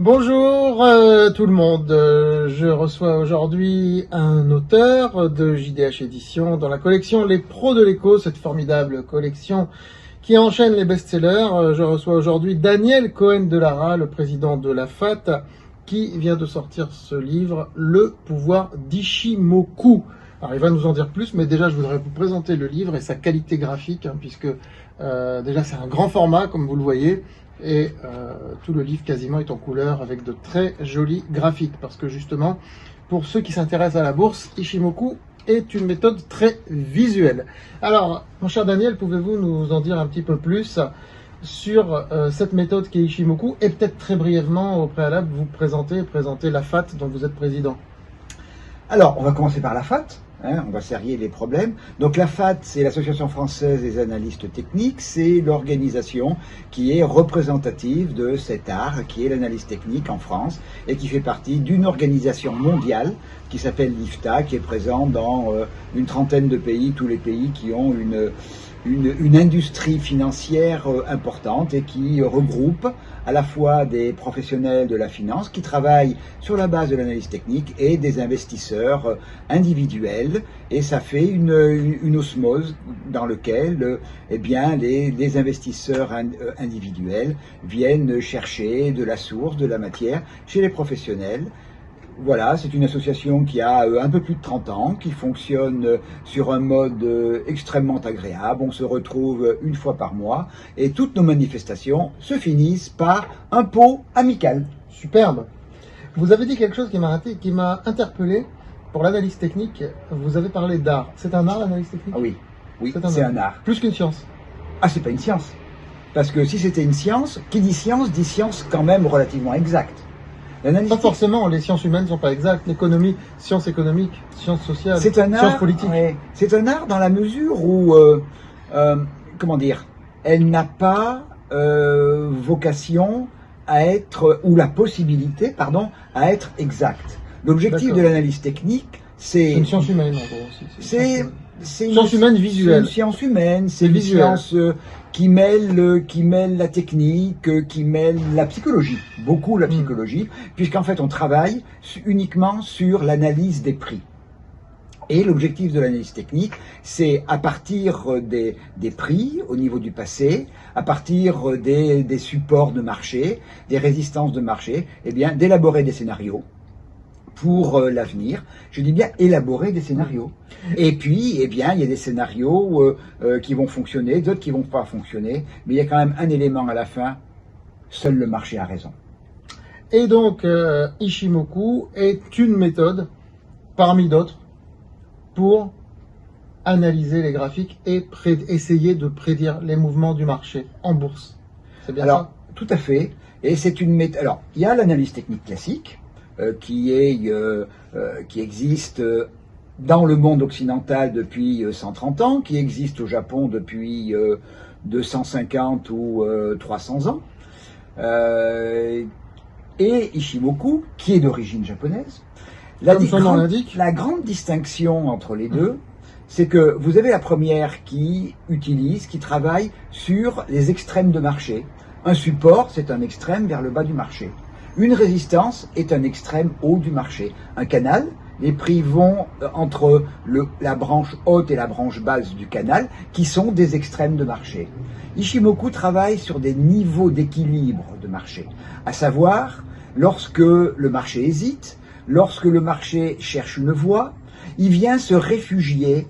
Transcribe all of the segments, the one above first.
Bonjour tout le monde, je reçois aujourd'hui un auteur de JDH Éditions dans la collection Les Pros de l'écho, cette formidable collection qui enchaîne les best-sellers. Je reçois aujourd'hui Daniel Cohen-Delara, le président de la FAT, qui vient de sortir ce livre, Le pouvoir d'Ishimoku. Alors il va nous en dire plus, mais déjà je voudrais vous présenter le livre et sa qualité graphique, puisque déjà c'est un grand format comme vous le voyez, et tout le livre quasiment est en couleur avec de très jolis graphiques, parce que justement pour ceux qui s'intéressent à la bourse, Ishimoku est une méthode très visuelle. Alors mon cher Daniel, pouvez-vous nous en dire un petit peu plus sur cette méthode qui est Ishimoku, et peut-être très brièvement au préalable vous présenter la FAT dont vous êtes président. Alors, on va commencer par la FAT, on va serrer les problèmes. Donc la FAT, c'est l'Association française des analystes techniques, c'est l'organisation qui est représentative de cet art, qui est l'analyse technique en France, et qui fait partie d'une organisation mondiale qui s'appelle l'IFTA, qui est présente dans une trentaine de pays, tous les pays qui ont une industrie financière importante et qui regroupe à la fois des professionnels de la finance qui travaillent sur la base de l'analyse technique et des investisseurs individuels, et ça fait une osmose dans laquelle les investisseurs individuels viennent chercher de la source, de la matière chez les professionnels. Voilà, c'est une association qui a un peu plus de 30 ans, qui fonctionne sur un mode extrêmement agréable. On se retrouve une fois par mois et toutes nos manifestations se finissent par un pot amical. Superbe. Vous avez dit quelque chose qui m'a interpellé pour l'analyse technique. Vous avez parlé d'art. C'est un art, l'analyse technique? Ah oui, c'est un art. Plus qu'une science. Ah, c'est pas une science. Parce que si c'était une science, qui dit science quand même relativement exacte. Pas forcément, les sciences humaines ne sont pas exactes, l'économie, sciences économiques, sciences sociales, sciences politiques. Ouais. C'est un art dans la mesure où, elle n'a pas vocation à être, ou la possibilité, à être exacte. L'objectif de l'analyse technique, c'est une science humaine, en gros. C'est une science humaine visuelle. C'est une science humaine, c'est une science qui mêle la technique, qui mêle la psychologie, beaucoup la psychologie, puisqu'en fait on travaille uniquement sur l'analyse des prix. Et l'objectif de l'analyse technique, c'est à partir des prix au niveau du passé, à partir des supports de marché, des résistances de marché, d'élaborer des scénarios pour l'avenir. Je dis bien élaborer des scénarios. Et puis, il y a des scénarios qui vont fonctionner, d'autres qui vont pas fonctionner, mais il y a quand même un élément à la fin, seul le marché a raison. Et donc, Ishimoku est une méthode, parmi d'autres, pour analyser les graphiques et essayer de prédire les mouvements du marché en bourse. C'est bien ça? Tout à fait. Et c'est une méthode. Alors, il y a l'analyse technique classique, qui existe dans le monde occidental depuis 130 ans, qui existe au Japon depuis 250 ou 300 ans, et Ishimoku, qui est d'origine japonaise. La grande distinction entre les deux, c'est que vous avez la première qui travaille sur les extrêmes de marché. Un support, c'est un extrême vers le bas du marché. Une résistance est un extrême haut du marché. Un canal, les prix vont entre la branche haute et la branche basse du canal, qui sont des extrêmes de marché. Ishimoku travaille sur des niveaux d'équilibre de marché, à savoir, lorsque le marché hésite, lorsque le marché cherche une voie, il vient se réfugier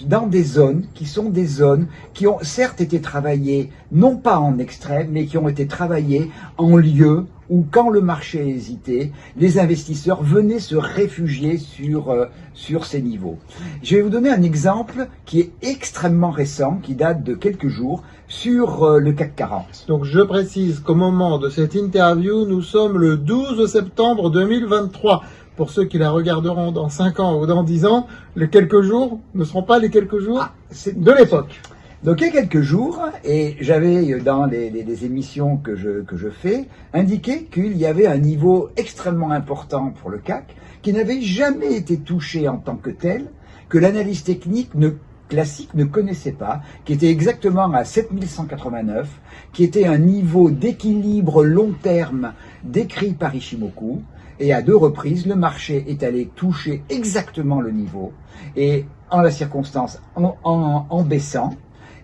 dans des zones qui sont des zones qui ont certes été travaillées, non pas en extrême, mais qui ont été travaillées en lieu où, quand le marché hésitait, les investisseurs venaient se réfugier sur ces niveaux. Je vais vous donner un exemple qui est extrêmement récent, qui date de quelques jours, sur le CAC 40. Donc je précise qu'au moment de cette interview, nous sommes le 12 septembre 2023. Pour ceux qui la regarderont dans 5 ans ou dans 10 ans, les quelques jours ne seront pas les quelques jours de l'époque. Donc il y a quelques jours, et j'avais dans les émissions que je fais, indiqué qu'il y avait un niveau extrêmement important pour le CAC, qui n'avait jamais été touché en tant que tel, que l'analyse technique ne classique ne connaissait pas, qui était exactement à 7189, qui était un niveau d'équilibre long terme décrit par Ishimoku. Et à 2 reprises, le marché est allé toucher exactement le niveau, et en la circonstance, en baissant,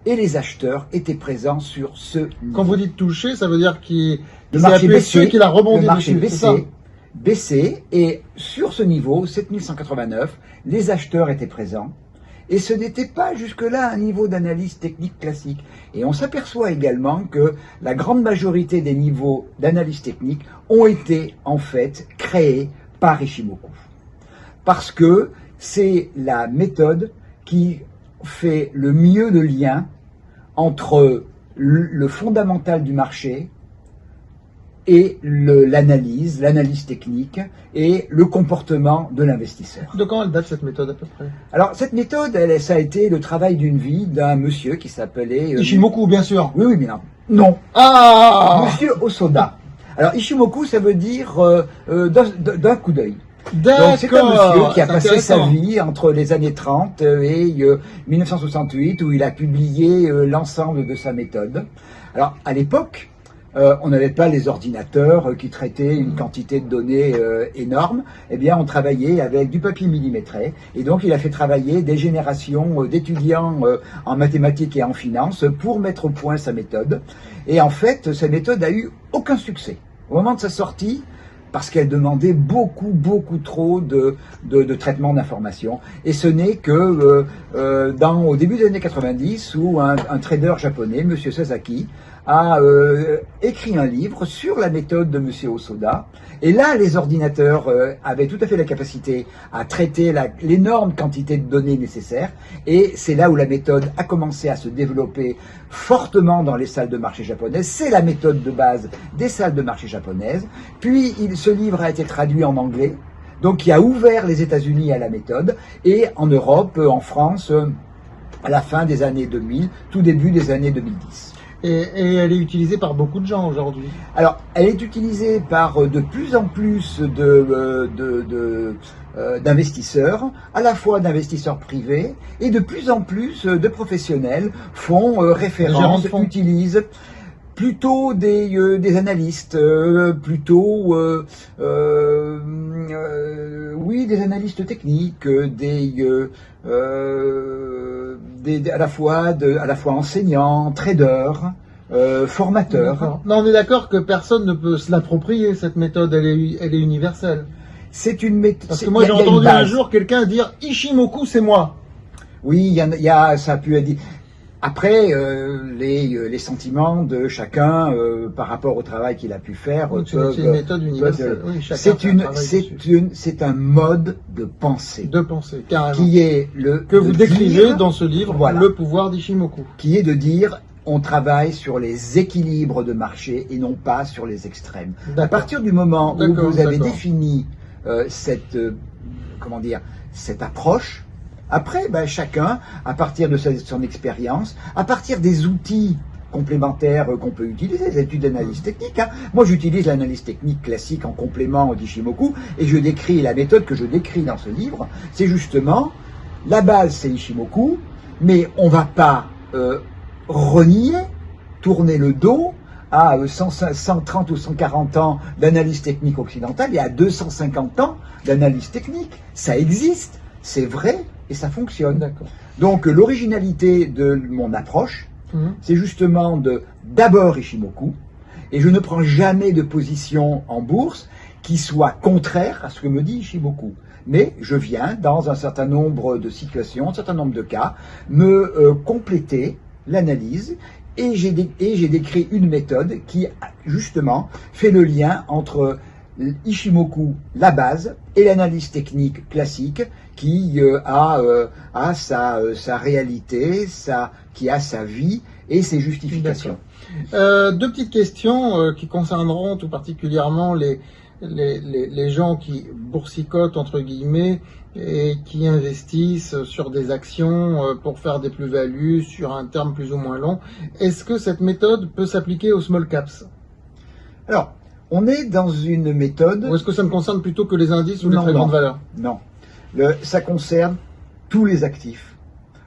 et les acheteurs étaient présents sur ce niveau. Quand vous dites toucher, ça veut dire qu'il marché baissé, qu'il a rebondi le marché dessus, baissé, et sur ce niveau, 7189, les acheteurs étaient présents, et ce n'était pas jusque-là un niveau d'analyse technique classique. Et on s'aperçoit également que la grande majorité des niveaux d'analyse technique ont été en fait créés par Ishimoku. Parce que c'est la méthode qui fait le mieux le lien entre le fondamental du marché et l'analyse technique et le comportement de l'investisseur. De quand elle date cette méthode à peu près? Alors cette méthode, ça a été le travail d'une vie d'un monsieur qui s'appelait... Ishimoku, bien sûr. Oui, oui, mais non. Non. Ah, Monsieur Osoda. Alors Ishimoku, ça veut dire d'un coup d'œil. Donc c'est un monsieur qui a passé sa vie entre les années 30 et 1968 où il a publié l'ensemble de sa méthode. Alors à l'époque, on n'avait pas les ordinateurs qui traitaient une quantité de données énorme. Eh bien, on travaillait avec du papier millimétré. Et donc, il a fait travailler des générations d'étudiants en mathématiques et en finance pour mettre au point sa méthode. Et en fait, sa méthode a eu aucun succès. Au moment de sa sortie, parce qu'elle demandait beaucoup trop de traitement d'informations. Et ce n'est que au début des années 90 où un trader japonais, M. Sasaki, a écrit un livre sur la méthode de M. Osoda. Et là, les ordinateurs avaient tout à fait la capacité à traiter l'énorme quantité de données nécessaires. Et c'est là où la méthode a commencé à se développer fortement dans les salles de marché japonaises. C'est la méthode de base des salles de marché japonaises. Puis, ce livre a été traduit en anglais, donc qui a ouvert les États-Unis à la méthode. Et en Europe, en France, à la fin des années 2000, tout début des années 2010. Et elle est utilisée par beaucoup de gens aujourd'hui. Alors, elle est utilisée par de plus en plus d'investisseurs, à la fois d'investisseurs privés, et de plus en plus de professionnels font référence, utilisent plutôt des analystes, oui, des analystes techniques, à la fois enseignants, traders, formateurs. Non, on est d'accord que personne ne peut se l'approprier, cette méthode, elle est universelle. C'est une méthode. Parce que moi j'ai entendu un jour quelqu'un dire Ishimoku c'est moi. Oui, ça a pu être dit. Après, les sentiments de chacun par rapport au travail qu'il a pu faire. C'est une méthode universelle. Oui, c'est un mode de pensée. De pensée, carrément. Qui est que vous décrivez dans ce livre, voilà, Le pouvoir d'Ishimoku. Qui est de dire, on travaille sur les équilibres de marché et non pas sur les extrêmes. À partir du moment où vous avez défini cette approche, après, chacun, à partir de son expérience, à partir des outils complémentaires qu'on peut utiliser, les études d'analyse technique. Moi, j'utilise l'analyse technique classique en complément d'Ishimoku et je décris la méthode que je décris dans ce livre. C'est justement, la base, c'est Ishimoku, mais on ne va pas renier, tourner le dos à 130 ou 140 ans d'analyse technique occidentale et à 250 ans d'analyse technique. Ça existe, c'est vrai. Et ça fonctionne. Donc l'originalité de mon approche, c'est justement d'abord Ishimoku, et je ne prends jamais de position en bourse qui soit contraire à ce que me dit Ishimoku. Mais je viens, dans un certain nombre de situations, un certain nombre de cas, me compléter l'analyse, et j'ai décrit une méthode qui, justement, fait le lien entre Ishimoku, la base, et l'analyse technique classique qui a sa réalité, qui a sa vie et ses justifications. Deux petites questions qui concerneront tout particulièrement les gens qui boursicotent entre guillemets et qui investissent sur des actions pour faire des plus-values sur un terme plus ou moins long. Est-ce que cette méthode peut s'appliquer aux small caps? Alors, on est dans une méthode... Ou est-ce que ça ne concerne plutôt que les indices ou les très grandes valeurs? Non. Ça concerne tous les actifs.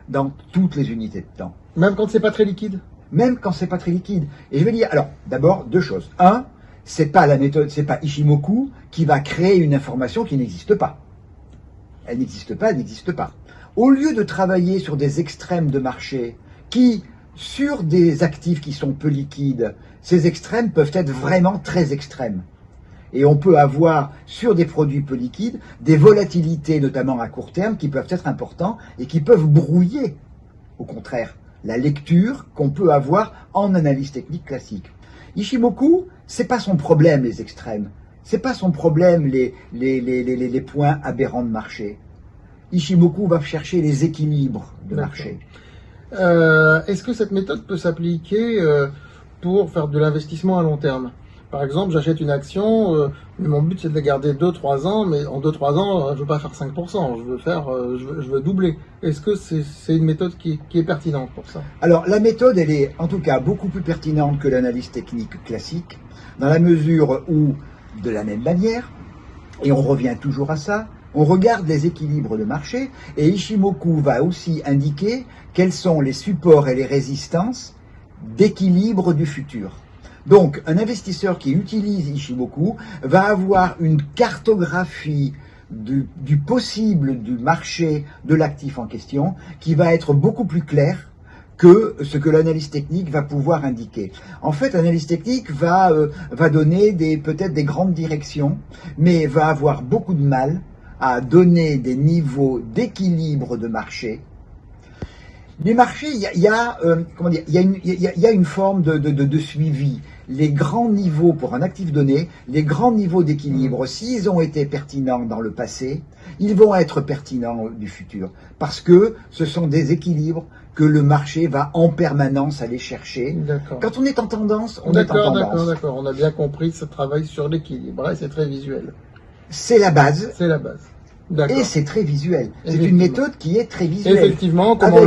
dans toutes les unités de temps. Même quand c'est pas très liquide? Même quand c'est pas très liquide. Et je vais dire, alors, d'abord, deux choses. Un, c'est pas la méthode, c'est pas Ishimoku qui va créer une information qui n'existe pas. Elle n'existe pas, elle n'existe pas. Au lieu de travailler sur des extrêmes de marché qui, sur des actifs qui sont peu liquides, ces extrêmes peuvent être vraiment très extrêmes. Et on peut avoir, sur des produits peu liquides, des volatilités, notamment à court terme, qui peuvent être importantes et qui peuvent brouiller, au contraire, la lecture qu'on peut avoir en analyse technique classique. Ishimoku, c'est pas son problème, les extrêmes. C'est pas son problème, les points aberrants de marché. Ishimoku va chercher les équilibres de marché. Est-ce que cette méthode peut s'appliquer pour faire de l'investissement à long terme? Par exemple, j'achète une action, mais mon but c'est de la garder 2-3 ans, mais en 2-3 ans, je veux pas faire 5%, je veux doubler. Est-ce que c'est une méthode qui est pertinente pour ça? Alors, la méthode, elle est en tout cas beaucoup plus pertinente que l'analyse technique classique, dans la mesure où, de la même manière, et on revient toujours à ça, on regarde les équilibres de marché, et Ishimoku va aussi indiquer quels sont les supports et les résistances d'équilibre du futur. Donc, un investisseur qui utilise Ishimoku va avoir une cartographie du possible du marché de l'actif en question qui va être beaucoup plus claire que ce que l'analyse technique va pouvoir indiquer. En fait, l'analyse technique va donner peut-être des grandes directions, mais va avoir beaucoup de mal à donner des niveaux d'équilibre de marché. Les marchés, il y a une forme de suivi. Les grands niveaux pour un actif donné, les grands niveaux d'équilibre, s'ils ont été pertinents dans le passé, ils vont être pertinents du futur. Parce que ce sont des équilibres que le marché va en permanence aller chercher. Quand on est en tendance, on est en tendance. D'accord. On a bien compris ce travail sur l'équilibre. C'est très visuel. C'est la base. C'est la base. Et c'est très visuel. C'est une méthode qui est très visuelle. Effectivement, comme on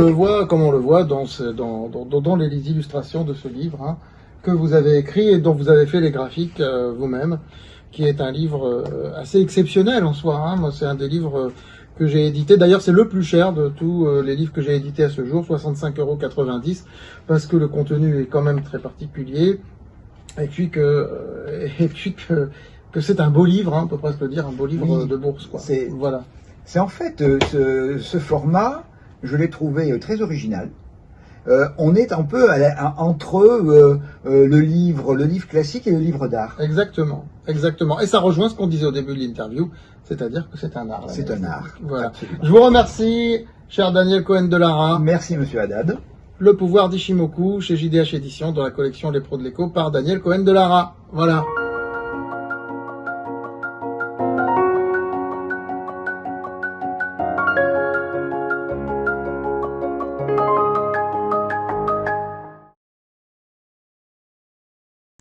le voit dans les illustrations de ce livre, hein, que vous avez écrit et dont vous avez fait les graphiques vous-même, qui est un livre assez exceptionnel en soi. Hein. Moi, c'est un des livres que j'ai édité. D'ailleurs, c'est le plus cher de tous les livres que j'ai édités à ce jour, 65,90 €, parce que le contenu est quand même très particulier, et puis que c'est un beau livre, hein, on peut presque le dire, un beau livre de bourse, quoi. Voilà. C'est en fait ce format, je l'ai trouvé très original. On est un peu entre le livre classique et le livre d'art. Exactement. Et ça rejoint ce qu'on disait au début de l'interview, c'est-à-dire que c'est un art. C'est un art. Voilà. Absolument. Je vous remercie, cher Daniel Cohen-Delara. Merci, monsieur Haddad. Le pouvoir d'Ishimoku chez JDH Éditions dans la collection Les Pros de l'écho par Daniel Cohen-Delara. Voilà.